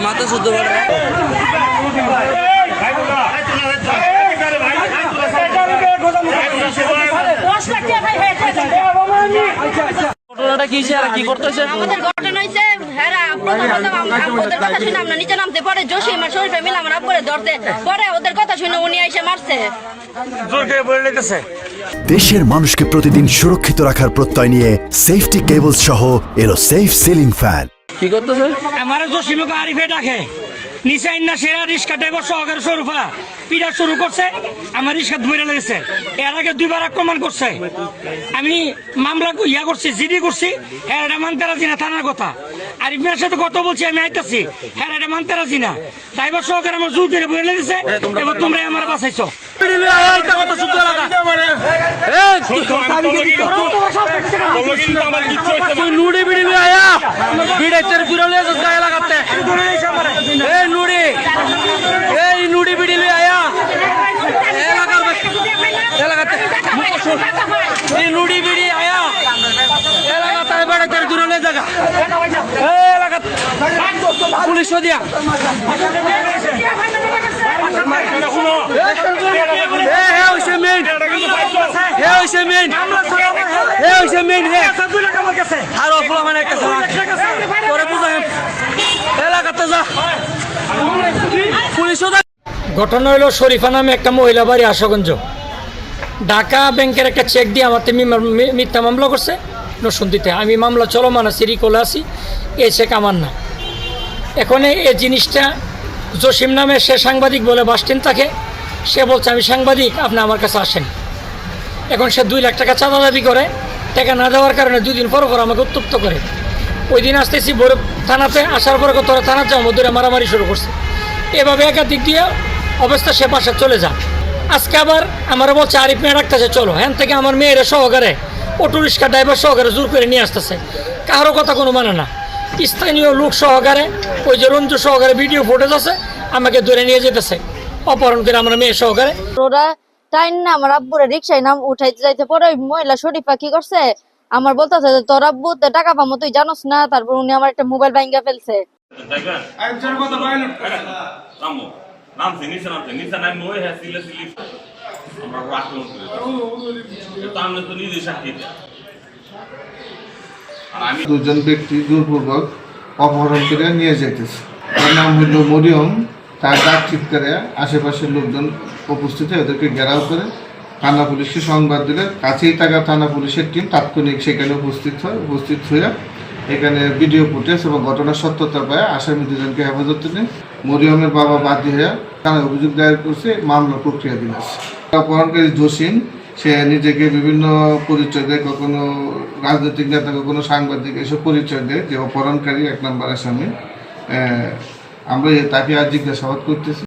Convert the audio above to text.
মাথা শুদ্ধ করে ঘটনাটা কি কি করতেছে? আমাদের ঘটনা হয়েছে ওদের কথা শুনে আমরা নিচে নামতে পরে জসিম আর শরীফে মিলে আমার আব্বুরে ধরতে পরে ওদের কথা শুনে উনি এসে মারছে। দেশের মানুষকে প্রতিদিন সুরক্ষিত রাখার প্রত্যয় নিয়ে সেফটি কেবলস সহ এলো সেফ সিলিং ফ্যান। কি করতেছে? আমার জসিমকে আরিফে ডাকে নিচে না সেরা রিক্সা ড্রাইভার সহকারে শরুফা পিড়া শুরু করছে, আমার রিক্সা ধরে লেগেছে। এর আগে 2 বার আক্রমণ করছে। আমি মামলা করছি, জিডি করছি। হ্যাঁ, এটা মানতে রাজি না থানার কথা। আরিফের সাথে কথা বলছি, আমি আইতাছি। হ্যাঁ, এটা মানতে রাজি না। ড্রাইভার সহকারে আমার জোর করে বলে লেগেছে। এবার তোমরা আমার বাঁচাইছো। নুড়ি বিড়ি আয়া বিড়াইতের বিড়ালে গায়ে লাগাতে এই নুড়ি বিড়ি আয়া এলাকাতে এই নুড়ি বিড়ি আয়া এলাকাতে বেড়াইতের বিড়ালে জায়গা এলাকাতে পুলিশ দিয়া ঘটনা হলো শরীফা নামে একটা মহিলা বাড়ি আশাগঞ্জ, ঢাকা ব্যাংকের একটা চেক দিয়ে আমার মিথ্যা মামলা করছে নরসিংদীতে। আমি মামলা চলমান আছি, রিকলে আছি। এই চেক আমার না। এখন এই জিনিসটা জসিম নামে সে সাংবাদিক বলে বাস স্ট্যান্ড থাকে। সে বলছে আমি সাংবাদিক, আপনি আমার কাছে আসেন। এখন সে 2 লাখ টাকা চাঁদা দাবি করে। টাকা না দেওয়ার কারণে 2 দিন পর আমাকে উত্তপ্ত করে। ওই দিন আসতেছি বৈরব থানাতে, আসার পরে তোরা থানা যাও, মধ্যে মারামারি শুরু করছে। এভাবে একাধিক দিয়ে অবস্থা সে পাশে চলে যা। আজকে আবার আমার বলছে আরিফ মেয়ে রাখতেছে, চলো। হ্যান থেকে আমার মেয়েরা সহকারে অটো রিক্সা ড্রাইভার সহকারে জোর করে নিয়ে আসতেছে। কারো কথা কোনো মানে না। স্থানীয় লোক সহকারে ওই যে রঞ্জু সহকারে ভিডিও ফুটেজ আছে, আমাকে ধরে নিয়ে যেতেছে অপহরণ করে আমার মেয়ে সহকারে। ওরা টাইম না আমার আব্বুরে রিক্সায় নাম উঠাইতে যাইতে পরে ওই মহিলা শরীফা কি করছে, আমার বলতেছে যে তোর আব্বু টাকা পাবো তুই জানোস না। তারপর উনি আমার একটা মোবাইল ভাঙা ফেলছে। দুজন ব্যক্তি জোরপূর্বক অপহরণ করে নিয়ে যেতেছে। তার নাম হইল মরিয়ম। তার ডাক চিৎকারে আশেপাশের লোকজন উপস্থিত হয়ে ওদেরকে ঘেরাও করে থানা পুলিশকে সংবাদ দিলে কাছেই থাকা থানা পুলিশের টিম তাৎক্ষণিক সেখানে উপস্থিত হয়ে এখানে ভিডিও ফুটেজ এবং ঘটনার সত্যতা পায় আসামি 2জনকে হেফাজতে নেয়। মরিয়মের বাবা বাদী হয়ে থানায় অভিযোগ দায়ের করছে, মামলা প্রক্রিয়াধীন আছে। অপহরণকারী জসিম সে নিজেকে বিভিন্ন পরিচয় দেয়, কখনো রাজনৈতিক নেতা, কখনো সাংবাদিক, এসব পরিচয় দেয় যে অপহরণকারী 1 নম্বর আসামি। আমরা তাকে আজ জিজ্ঞাসাবাদ করতেছি।